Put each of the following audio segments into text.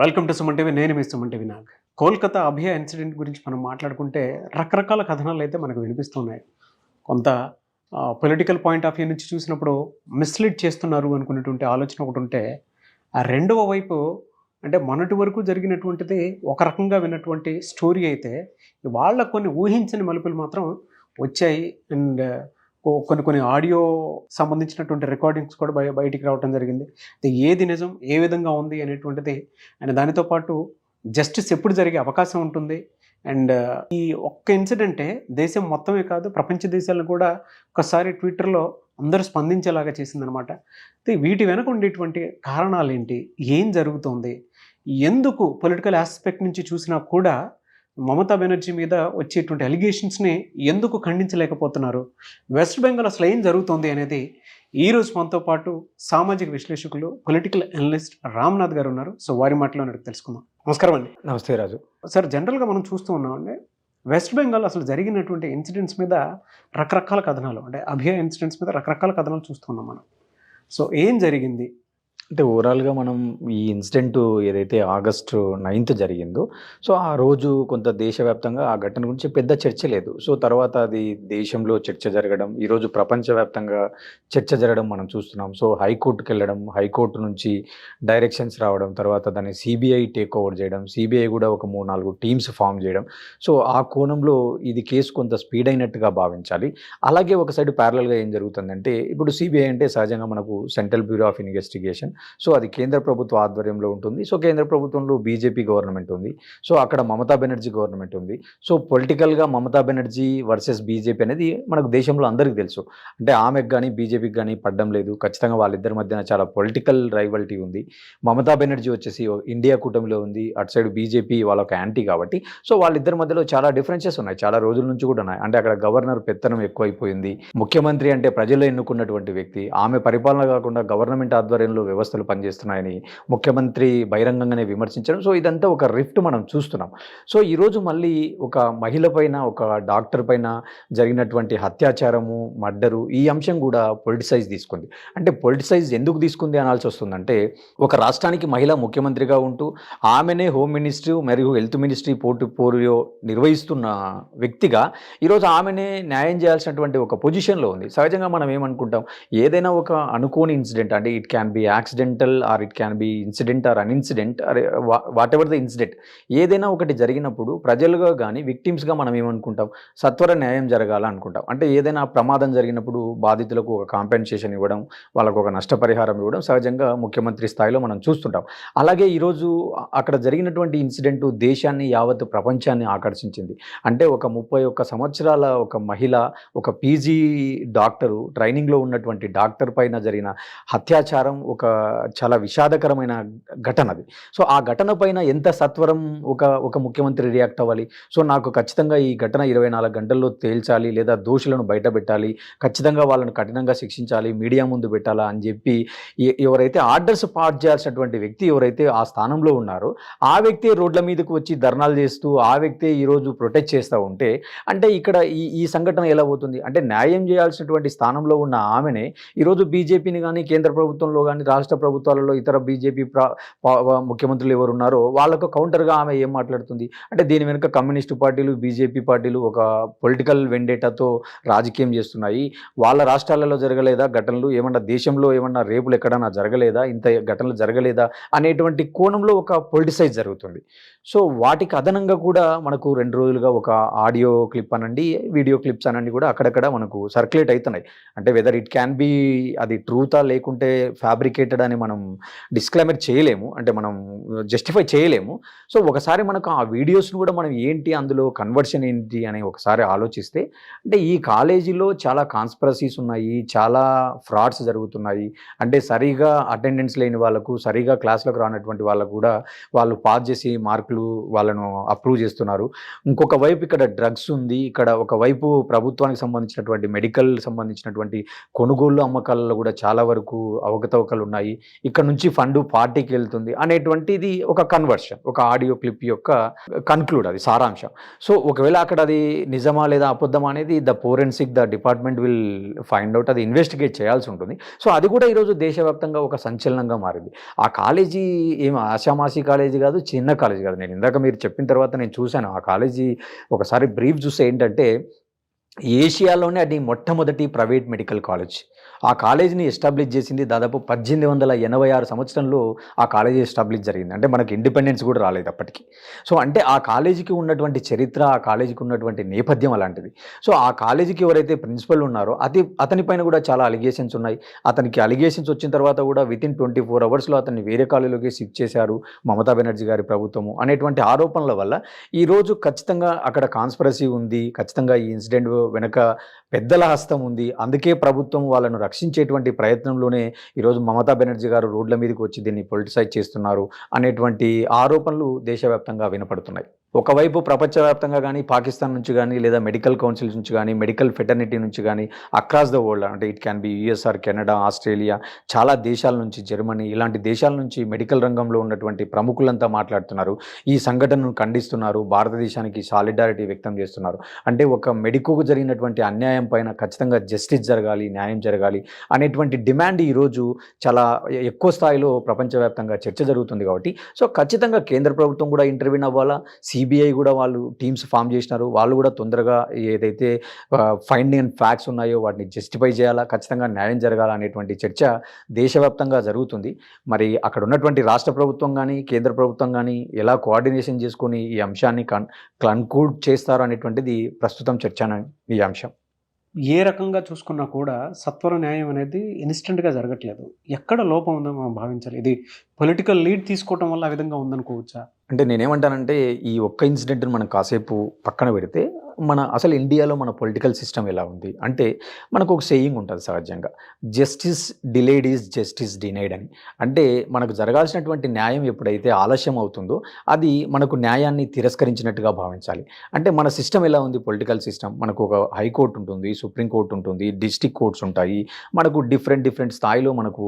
Welcome to Suman TV. నేను మీ Suman TV Nag. Kolkata అభయ incident గురించి మనం మాట్లాడుకుంటే రకరకాల కథనాలు అయితే మనకు వినిపిస్తున్నాయి. కొంత పొలిటికల్ పాయింట్ ఆఫ్ వ్యూ నుంచి చూసినప్పుడు మిస్లీడ్ చేస్తున్నారు అనుకునేటువంటి ఆలోచన ఒకటి ఉంటే, ఆ రెండవ వైపు అంటే మొన్నటి వరకు జరిగినటువంటిది ఒక రకంగా విన్నటువంటి స్టోరీ అయితే, వాళ్ళ కొన్ని ఊహించని మలుపులు మాత్రం వచ్చాయి. అండ్ కొన్ని కొన్ని ఆడియో సంబంధించినటువంటి రికార్డింగ్స్ కూడా బయటికి రావడం జరిగింది. అది ఏది నిజం, ఏ విధంగా ఉంది అనేటువంటిది, అండ్ దానితో పాటు జస్టిస్ ఎప్పుడు జరిగే అవకాశం ఉంటుంది. అండ్ ఈ ఒక్క ఇన్సిడెంటే దేశం మొత్తమే కాదు, ప్రపంచ దేశాలను కూడా ఒకసారి ట్విట్టర్లో అందరూ స్పందించేలాగా చేసిందనమాట. అయితే వీటి వెనక ఉండేటువంటి కారణాలు ఏంటి, ఏం జరుగుతుంది, ఎందుకు పొలిటికల్ ఆస్పెక్ట్ నుంచి చూసినా కూడా మమతా బెనర్జీ మీద వచ్చేటువంటి అలిగేషన్స్ని ఎందుకు ఖండించలేకపోతున్నారు, వెస్ట్ బెంగాల్ అసలు ఏం జరుగుతుంది అనేది ఈరోజు మనతో పాటు సామాజిక విశ్లేషకులు, పొలిటికల్ అనలిస్ట్ రామ్నాథ్ గారు ఉన్నారు. సో వారి మాటలో నాకు తెలుసుకుందాం. నమస్కారం అండి. నమస్తే రాజు. సార్, జనరల్గా మనం చూస్తూ ఉన్నామండి, వెస్ట్ బెంగాల్ అసలు జరిగినటువంటి ఇన్సిడెంట్స్ మీద రకరకాల కథనాలు, అంటే అభయ ఇన్సిడెంట్స్ మీద రకరకాల కథనాలు చూస్తున్నాం మనం. సో ఏం జరిగింది అంటే ఓవరాల్గా మనం ఈ ఇన్సిడెంట్ ఏదైతే ఆగస్టు 9th జరిగిందో, సో ఆ రోజు కొంత దేశవ్యాప్తంగా ఆ ఘటన గురించి పెద్ద చర్చ లేదు. సో తర్వాత అది దేశంలో చర్చ జరగడం, ఈరోజు ప్రపంచవ్యాప్తంగా చర్చ జరగడం మనం చూస్తున్నాం. సో హైకోర్టుకి వెళ్ళడం, హైకోర్టు నుంచి డైరెక్షన్స్ రావడం, తర్వాత దాన్ని సిబిఐ టేక్ ఓవర్ చేయడం, సిబిఐ కూడా ఒక 3-4 టీమ్స్ ఫామ్ చేయడం. సో ఆ కోణంలో ఇది కేసు కొంత స్పీడ్ అయినట్టుగా భావించాలి. అలాగే ఒక సైడ్ ప్యారలల్గా ఏం జరుగుతుందంటే, ఇప్పుడు సిబిఐ అంటే సహజంగా మనకు central bureau of investigation. So అది కేంద్ర ప్రభుత్వ ఆధ్వర్యంలో ఉంటుంది. సో కేంద్ర ప్రభుత్వంలో బీజేపీ గవర్నమెంట్ ఉంది. సో అక్కడ మమతా బెనర్జీ గవర్నమెంట్ ఉంది. సో పొలిటికల్గా మమతా బెనర్జీ వర్సెస్ బీజేపీ అనేది మనకు దేశంలో అందరికీ తెలుసు. అంటే ఆమెకు కానీ బీజేపీకి కానీ పడ్డం లేదు. ఖచ్చితంగా వాళ్ళిద్దరి మధ్యన చాలా పొలిటికల్ రైవల్టీ ఉంది. మమతా బెనర్జీ వచ్చేసి ఇండియా కూటమిలో ఉంది, అటు సైడ్ బీజేపీ వాళ్ళొక యాంటీ కాబట్టి సో వాళ్ళిద్దరి మధ్యలో చాలా డిఫరెన్సెస్ ఉన్నాయి, చాలా రోజుల నుంచి కూడా ఉన్నాయి. అంటే అక్కడ గవర్నర్ పెత్తనం ఎక్కువైపోయింది. ముఖ్యమంత్రి అంటే ప్రజలు ఎన్నుకున్నటువంటి వ్యక్తి, ఆమె పరిపాలన కాకుండా గవర్నమెంట్ ఆధ్వర్యంలో వ్యవస్థలు పనిచేస్తున్నాయని ముఖ్యమంత్రి బహిరంగంగానే విమర్శించడం. సో ఇదంతా ఒక రిఫ్ట్ మనం చూస్తున్నాం. సో ఈరోజు మళ్ళీ ఒక మహిళ పైన, ఒక డాక్టర్ పైన జరిగినటువంటి అత్యాచారము, మర్డరు, ఈ అంశం కూడా పొలిటిసైజ్ తీసుకుంది. అంటే పొలిటిసైజ్ ఎందుకు తీసుకుంది అనాల్సి వస్తుందంటే, ఒక రాష్ట్రానికి మహిళ ముఖ్యమంత్రిగా ఉంటూ ఆమెనే హోమ్ మినిస్ట్రీ మరియు హెల్త్ మినిస్ట్రీ పోర్ట్ఫోలియో నిర్వహిస్తున్న వ్యక్తిగా ఈరోజు ఆమెనే న్యాయం చేయాల్సినటువంటి ఒక పొజిషన్లో ఉంది. సహజంగా మనం ఏమనుకుంటాం, ఏదైనా ఒక అనుకోని ఇన్సిడెంట్, అంటే it can be accidental or it can be incident or unincident, whatever the incident, ఏదైనా ఒకటి జరిగినప్పుడు ప్రజలుగా కానీ విక్టిమ్స్గా మనం ఏమనుకుంటాం, సత్వర న్యాయం జరగాల అనుకుంటాం. అంటే ఏదైనా ప్రమాదం జరిగినప్పుడు బాధితులకు ఒక కాంపెన్సేషన్ ఇవ్వడం, వాళ్ళకు ఒక నష్టపరిహారం ఇవ్వడం సహజంగా ముఖ్యమంత్రి స్థాయిలో మనం చూస్తుంటాం. అలాగే ఈరోజు అక్కడ జరిగినటువంటి ఇన్సిడెంట్ దేశాన్ని, యావత్ ప్రపంచాన్ని ఆకర్షించింది. అంటే ఒక 31 సంవత్సరాల ఒక మహిళ, ఒక పీజీ డాక్టరు, ట్రైనింగ్లో ఉన్నటువంటి డాక్టర్ పైన జరిగిన అత్యాచారం ఒక చాలా విషాదకరమైన ఘటన అది. సో ఆ ఘటన పైన ఎంత సత్వరం ఒక ముఖ్యమంత్రి రియాక్ట్ అవ్వాలి. సో నాకు ఖచ్చితంగా ఈ ఘటన 24 గంటల్లో తేల్చాలి, లేదా దోషులను బయట పెట్టాలి, ఖచ్చితంగా వాళ్ళను కఠినంగా శిక్షించాలి, మీడియా ముందు పెట్టాలా అని చెప్పి ఎవరైతే ఆర్డర్స్ పాస్ చేయాల్సినటువంటి వ్యక్తి ఎవరైతే ఆ స్థానంలో ఉన్నారో ఆ వ్యక్తి రోడ్ల మీదకు వచ్చి ధర్నాలు చేస్తూ ఆ వ్యక్తి ఈరోజు ప్రొటెక్ట్ చేస్తూ ఉంటే, అంటే ఇక్కడ ఈ సంఘటన ఎలా పోతుంది అంటే, న్యాయం చేయాల్సినటువంటి స్థానంలో ఉన్న ఆమెనే ఈరోజు బీజేపీని కానీ, కేంద్ర ప్రభుత్వంలో కానీ, రాష్ట్ర ప్రభుత్వాలలో ఇతర బీజేపీ ముఖ్యమంత్రులు ఎవరు ఉన్నారో వాళ్ళకు కౌంటర్గా ఆమె ఏం మాట్లాడుతుంది అంటే, దీని వెనుక కమ్యూనిస్టు పార్టీలు, బీజేపీ పార్టీలు ఒక పొలిటికల్ వెండేటాతో రాజకీయం చేస్తున్నాయి. వాళ్ళ రాష్ట్రాలలో జరగలేదా ఘటనలు, ఏమన్నా దేశంలో ఏమన్నా రేపులు ఎక్కడన్నా జరగలేదా, ఇంత ఘటనలు జరగలేదా అనేటువంటి కోణంలో ఒక పొలిటిసైజ్ జరుగుతుంది. సో వాటికి అదనంగా కూడా మనకు 2 రోజులుగా ఒక ఆడియో క్లిప్ అనండి, వీడియో క్లిప్స్ అనండి కూడా అక్కడక్కడ మనకు సర్క్యులేట్ అవుతున్నాయి. అంటే వెదర్ ఇట్ క్యాన్ బి అది ట్రూతా లేకుంటే ఫ్యాబ్రికేటెడ్ అని మనం డిస్క్లైమర్ చేయలేము, అంటే మనం జస్టిఫై చేయలేము. సో ఒకసారి మనకు ఆ వీడియోస్ను కూడా మనం ఏంటి, అందులో కన్వర్షన్ ఏంటి అని ఒకసారి ఆలోచిస్తే, అంటే ఈ కాలేజీలో చాలా కాన్స్పిరసీస్ ఉన్నాయి, చాలా ఫ్రాడ్స్ జరుగుతున్నాయి. అంటే సరిగా అటెండెన్స్ లేని వాళ్ళకు, సరిగా క్లాస్లకు రానటువంటి వాళ్ళకు కూడా వాళ్ళు పాస్ చేసి మార్కులు వాళ్ళను అప్రూవ్ చేస్తున్నారు. ఇంకొక వైపు ఇక్కడ డ్రగ్స్ ఉంది, ఇక్కడ ఒకవైపు ప్రభుత్వానికి సంబంధించినటువంటి మెడికల్ సంబంధించినటువంటి కొనుగోలు అమ్మకాలలో కూడా చాలా వరకు అవకతవకలు ఉన్నాయి. ఉన్నాయి, ఇక్కడ నుంచి ఫండ్ పార్టీకి వెళ్తుంది అనేటువంటిది ఒక కన్వర్షన్, ఒక ఆడియో క్లిప్ యొక్క కన్క్లూడ్, అది సారాంశం. సో ఒకవేళ అక్కడ అది నిజమా లేదా అబద్ధమా అనేది the department will find out, అది ఇన్వెస్టిగేట్ చేయాల్సి ఉంటుంది. సో అది కూడా ఈరోజు దేశవ్యాప్తంగా ఒక సంచలనంగా మారింది. ఆ కాలేజీ ఏం ఆషామాషి కాలేజీ కాదు, చిన్న కాలేజీ కాదు. నేను ఇందాక మీరు చెప్పిన తర్వాత నేను చూశాను ఆ కాలేజీ ఒకసారి బ్రీఫ్ చూస్తే ఏంటంటే, ఏషియాలోనే అది మొట్టమొదటి ప్రైవేట్ మెడికల్ కాలేజ్. ఆ కాలేజీని ఎస్టాబ్లిష్ చేసింది దాదాపు 1886 సంవత్సరంలో ఆ కాలేజీ ఎస్టాబ్లిష్ జరిగింది. అంటే మనకి ఇండిపెండెన్స్ కూడా రాలేదు అప్పటికి. సో అంటే ఆ కాలేజీకి ఉన్నటువంటి చరిత్ర, ఆ కాలేజీకి ఉన్నటువంటి నేపథ్యం అలాంటిది. సో ఆ కాలేజీకి ఎవరైతే ప్రిన్సిపల్ ఉన్నారో అతని పైన కూడా చాలా అలిగేషన్స్ ఉన్నాయి. అతనికి అలిగేషన్స్ వచ్చిన తర్వాత కూడా వితిన్ 24 అవర్స్లో అతన్ని వేరే కాలేజీలోకి షిఫ్ట్ చేశారు మమతా బెనర్జీ గారి ప్రభుత్వము అనేటువంటి ఆరోపణల వల్ల ఈరోజు ఖచ్చితంగా అక్కడ కాన్స్పిరసీ ఉంది, ఖచ్చితంగా ఈ ఇన్సిడెంట్ వెనక పెద్దల హస్తం ఉంది. అందుకే ప్రభుత్వం వాళ్ళను రక్షించేటువంటి ప్రయత్నంలోనే ఈరోజు మమతా బెనర్జీ గారు రోడ్ల మీదకి వచ్చి దీన్ని పొలిటిసైజ్ చేస్తున్నారు అనేటువంటి ఆరోపణలు దేశవ్యాప్తంగా వినపడుతున్నాయి. ఒకవైపు ప్రపంచవ్యాప్తంగా కానీ, పాకిస్తాన్ నుంచి కానీ, లేదా మెడికల్ కౌన్సిల్స్ నుంచి కానీ, మెడికల్ ఫెటర్నిటీ నుంచి కానీ, అక్రాస్ ద వరల్డ్, అంటే it can B USR, Canada, Australia, చాలా దేశాల నుంచి, జర్మనీ, ఇలాంటి దేశాల నుంచి మెడికల్ రంగంలో ఉన్నటువంటి ప్రముఖులంతా మాట్లాడుతున్నారు. ఈ సంఘటనను ఖండిస్తున్నారు, భారతదేశానికి సాలిడారిటీ వ్యక్తం చేస్తున్నారు. అంటే ఒక మెడికోకు జరిగినటువంటి అన్యాయం పైన ఖచ్చితంగా జస్టిస్ జరగాలి, న్యాయం జరగాలి అనేటువంటి డిమాండ్ ఈరోజు చాలా ఎక్కువ స్థాయిలో ప్రపంచవ్యాప్తంగా చర్చ జరుగుతుంది. కాబట్టి సో ఖచ్చితంగా కేంద్ర ప్రభుత్వం కూడా ఇంటర్వ్యూన్ అవ్వాలా, సిబిఐ కూడా వాళ్ళు టీమ్స్ ఫామ్ చేసినారు, వాళ్ళు కూడా తొందరగా ఏదైతే ఫైండింగ్ అండ్ ఫ్యాక్ట్స్ ఉన్నాయో వాటిని జస్టిఫై చేయాలా, ఖచ్చితంగా న్యాయం జరగాల అనేటువంటి చర్చ దేశవ్యాప్తంగా జరుగుతుంది. మరి అక్కడ ఉన్నటువంటి రాష్ట్ర ప్రభుత్వం కానీ, కేంద్ర ప్రభుత్వం కానీ ఎలా కోఆర్డినేషన్ చేసుకొని ఈ అంశాన్ని కన్క్లూడ్ చేస్తారు అనేటువంటిది ప్రస్తుతం చర్చ ఈ అంశం. ఏ రకంగా చూసుకున్నా కూడా సత్వర న్యాయం అనేది ఇన్స్టెంట్గా జరగట్లేదు. ఎక్కడ లోపం ఉందో మనం భావించాలి. ఇది పొలిటికల్ లీడ్ తీసుకోవటం వల్ల ఆ విధంగా ఉందనుకోవచ్చా? అంటే నేనేమంటానంటే, ఈ ఒక్క ఇన్సిడెంట్ని మనం కాసేపు పక్కన పెడితే అసలు ఇండియాలో మన పొలిటికల్ సిస్టమ్ ఎలా ఉంది అంటే, మనకు ఒక సేయింగ్ ఉంటుంది సహజంగా, justice delayed is justice denied అని. అంటే మనకు జరగాల్సినటువంటి న్యాయం ఎప్పుడైతే ఆలస్యం అవుతుందో అది మనకు న్యాయాన్ని తిరస్కరించినట్టుగా భావించాలి. అంటే మన సిస్టమ్ ఎలా ఉంది, పొలిటికల్ సిస్టమ్, మనకు ఒక హైకోర్టు ఉంటుంది, సుప్రీంకోర్టు ఉంటుంది, డిస్ట్రిక్ట్ కోర్ట్స్ ఉంటాయి, మనకు డిఫరెంట్ స్థాయిలో మనకు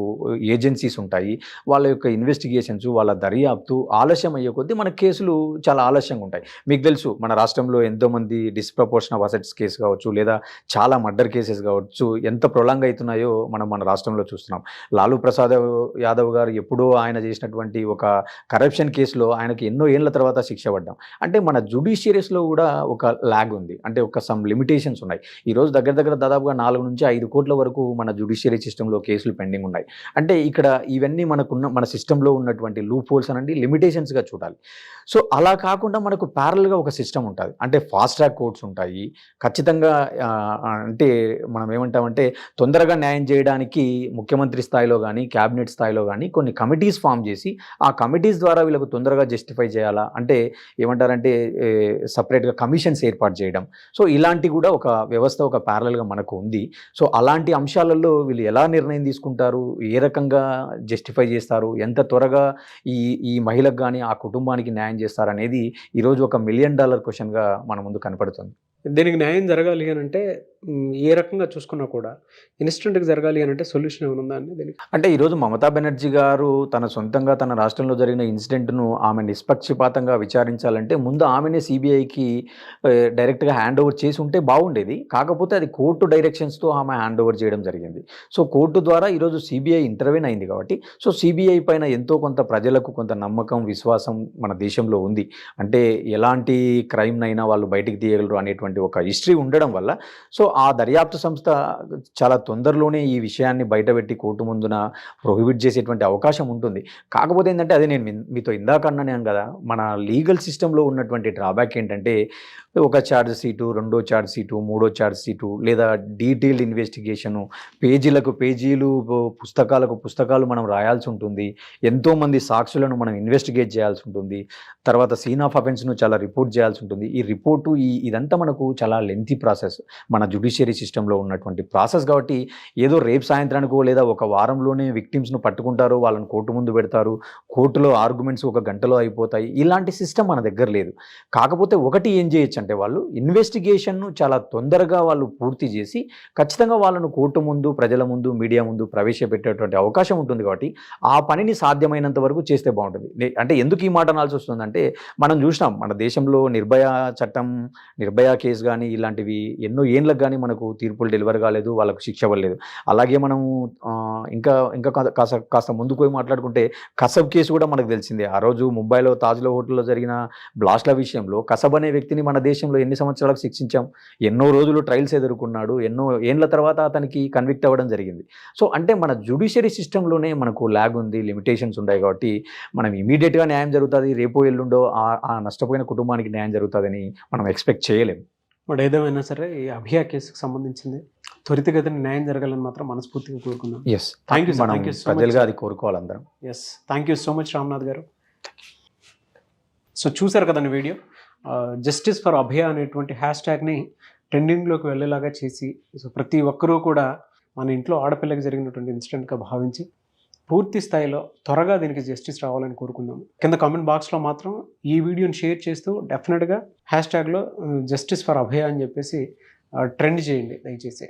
ఏజెన్సీస్ ఉంటాయి. వాళ్ళ యొక్క ఇన్వెస్టిగేషన్స్, వాళ్ళ దర్యాప్తు ఆలస్యం అయ్యే కొద్దీ మన కేసులు చాలా ఆలస్యంగా ఉంటాయి. మీకు తెలుసు, మన రాష్ట్రంలో ఎంతోమంది డిస్ప్రపోర్షన్ ఆఫ్ అసెట్స్ కేసు కావచ్చు, లేదా చాలా మర్డర్ కేసెస్ కావచ్చు, ఎంత ప్రొలాంగ్ అవుతున్నాయో మన రాష్ట్రంలో చూస్తున్నాం. లాలూ ప్రసాద్ యాదవ్ గారు ఎప్పుడో ఆయన చేసినటువంటి ఒక కరప్షన్ కేసులో ఆయనకి ఎన్నో ఏళ్ల తర్వాత శిక్ష పడ్డాం. అంటే మన జుడిషియరీస్లో కూడా ఒక ల్యాగ్ ఉంది, అంటే ఒక సమ్ లిమిటేషన్స్ ఉన్నాయి. ఈరోజు దగ్గర దాదాపుగా 4 నుంచి 5 కోట్ల వరకు మన జుడిషియరీ సిస్టంలో కేసులు పెండింగ్ ఉన్నాయి. అంటే ఇక్కడ ఇవన్నీ మన సిస్టంలో ఉన్నటువంటి లూప్ హోల్స్ అనండి, లిమిటేషన్స్గా చూడాలి. సో అలా కాకుండా మనకు ప్యారల్గా ఒక సిస్టమ్ ఉంటుంది. అంటే ఫాస్ట్ ట్రాక్ కోర్ట్స్ ఉంటాయి. ఖచ్చితంగా అంటే మనం ఏమంటామంటే, తొందరగా న్యాయం చేయడానికి ముఖ్యమంత్రి స్థాయిలో కానీ, క్యాబినెట్ స్థాయిలో కానీ కొన్ని కమిటీస్ ఫామ్ చేసి, ఆ కమిటీస్ ద్వారా వీళ్ళకు తొందరగా జస్టిఫై చేయాలా అంటే ఏమంటారంటే సపరేట్గా కమిషన్స్ ఏర్పాటు చేయడం. సో ఇలాంటి కూడా ఒక వ్యవస్థ ఒక ప్యారల్గా మనకు ఉంది. సో అలాంటి అంశాలలో వీళ్ళు ఎలా నిర్ణయం తీసుకుంటారు, ఏ రకంగా జస్టిఫై చేస్తారు, ఎంత త్వరగా ఈ మహిళకు కానీ ఆ కుటుంబానికి న్యాయం చేస్తారనేది ఈరోజు ఒక $1 మిలియన్ క్వశ్చన్గా మన ముందు కనపడుతుంది. దీనికి న్యాయం జరగాలి అని అంటే ఏ రకంగా చూసుకున్నా కూడా ఇన్స్టెంట్గా జరగాలి అని అంటే సొల్యూషన్ ఏమైనా ఉందా అండి దీనికి? అంటే ఈరోజు మమతా బెనర్జీ గారు తన సొంతంగా తన రాష్ట్రంలో జరిగిన ఇన్సిడెంట్ను ఆమె నిష్పక్షపాతంగా విచారించాలంటే ముందు ఆమెనే సిబిఐకి డైరెక్ట్గా హ్యాండ్ ఓవర్ చేసి ఉంటే బాగుండేది. కాకపోతే అది కోర్టు డైరెక్షన్స్తో ఆమె హ్యాండ్ ఓవర్ చేయడం జరిగింది. సో కోర్టు ద్వారా ఈరోజు సిబిఐ ఇంటర్వ్యూన్ అయింది కాబట్టి, సో సిబిఐ పైన ఎంతో కొంత ప్రజలకు కొంత నమ్మకం, విశ్వాసం మన దేశంలో ఉంది. అంటే ఎలాంటి క్రైమ్నైనా వాళ్ళు బయటికి తీయగలరు అనేటువంటి ఒక హిస్టరీ ఉండడం వల్ల సో ఆ దర్యాప్తు సంస్థ చాలా తొందరలోనే ఈ విషయాన్ని బయటపెట్టి కోర్టు ముందున ప్రొహిబిట్ చేసేటువంటి అవకాశం ఉంటుంది. కాకపోతే ఏంటంటే, అదే నేను మీతో ఇందాక అన్నాను కదా, మన లీగల్ సిస్టంలో ఉన్నటువంటి డ్రాబ్యాక్ ఏంటంటే, ఒక ఛార్జ్ షీటు, రెండో ఛార్జ్ షీటు, మూడో ఛార్జ్ షీటు, లేదా డీటెయిల్డ్ ఇన్వెస్టిగేషను, పేజీలకు పేజీలు, పుస్తకాలు మనం రాయాల్సి ఉంటుంది. ఎంతోమంది సాక్షులను మనం ఇన్వెస్టిగేట్ చేయాల్సి ఉంటుంది. తర్వాత సీన్ ఆఫ్ అఫెన్స్ను చాలా రిపోర్ట్ చేయాల్సి ఉంటుంది. ఈ రిపోర్టు ఇదంతా మనకు చాలా లెంతీ ప్రాసెస్, మన జ్యుడిషియరీ సిస్టంలో ఉన్నటువంటి ప్రాసెస్. కాబట్టి ఏదో రేపు సాయంత్రానికో లేదా ఒక వారంలోనే విక్టిమ్స్ను పట్టుకుంటారు, వాళ్ళని కోర్టు ముందు పెడతారు, కోర్టులో ఆర్గ్యుమెంట్స్ 1 గంటలో అయిపోతాయి. ఇలాంటి సిస్టమ్ మన దగ్గర లేదు. కాకపోతే ఒకటి ఏం చేయొచ్చు అంటే వాళ్ళు ఇన్వెస్టిగేషన్ను చాలా తొందరగా వాళ్ళు పూర్తి చేసి ఖచ్చితంగా వాళ్ళను కోర్టు ముందు, ప్రజల ముందు, మీడియా ముందు ప్రవేశపెట్టేటువంటి అవకాశం ఉంటుంది కాబట్టి ఆ పనిని సాధ్యమైనంత వరకు చేస్తే బాగుంటుంది. అంటే ఎందుకు ఈ మాట అనాల్సి వస్తుందంటే మనం చూసినాం మన దేశంలో నిర్భయ చట్టం, నిర్భయ కేసు కానీ ఇలాంటివి ఎన్నో ఏండ్లకు కానీ మనకు తీర్పులు డెలివర్ కాలేదు, వాళ్ళకు శిక్ష అవ్వలేదు. అలాగే మనము ఇంకా ఇంకా కాస్త ముందుకు పోయి మాట్లాడుకుంటే కసబ్ కేసు కూడా మనకు తెలిసిందే. ఆ రోజు ముంబైలో తాజ్లో హోటల్లో జరిగిన బ్లాస్ట్ల విషయంలో కసబ్ అనే వ్యక్తిని మన దేశంలో ఎన్ని సంవత్సరాలకు శిక్షించాం, ఎన్నో రోజులు ట్రయల్స్ ఎదుర్కొన్నాడు, ఎన్నో ఏండ్ల తర్వాత అతనికి కన్విక్ట్ అవ్వడం జరిగింది. సో అంటే మన జ్యుడిషియరీ సిస్టంలోనే మనకు ల్యాగ్ ఉంది, లిమిటేషన్స్ ఉన్నాయి కాబట్టి మనం ఇమీడియట్గా న్యాయం జరుగుతుంది, రేపో ఎల్లుండో ఆ నష్టపోయిన కుటుంబానికి న్యాయం జరుగుతుందని మనం ఎక్స్పెక్ట్ చేయలేము. బట్ ఏదేమైనా సరే ఈ అభియా కేసుకు సంబంధించింది త్వరితగతిన న్యాయం జరగాలని మాత్రం మనస్ఫూర్తిగా కోరుకుందాం. ఎస్, థ్యాంక్ యూ మనం ప్రజలుగా అది కోరుకోవాలి అందరం. Yes, thank you so much Ramnath garu. So చూసారు కదండి వీడియో. జస్టిస్ ఫర్ అభయ అనేటువంటి హ్యాష్ ట్యాగ్ని ట్రెండింగ్లోకి వెళ్ళేలాగా చేసి సో ప్రతి ఒక్కరూ కూడా మన ఇంట్లో ఆడపిల్లకి జరిగినటువంటి ఇన్సిడెంట్గా భావించి పూర్తి స్థాయిలో త్వరగా దీనికి జస్టిస్ రావాలని కోరుకుందాం. కింద కామెంట్ బాక్స్లో మాత్రం ఈ వీడియోని షేర్ చేస్తూ డెఫినెట్గా హ్యాష్ ట్యాగ్లో జస్టిస్ ఫర్ అభయ అని చెప్పేసి ట్రెండ్ చేయండి దయచేసి.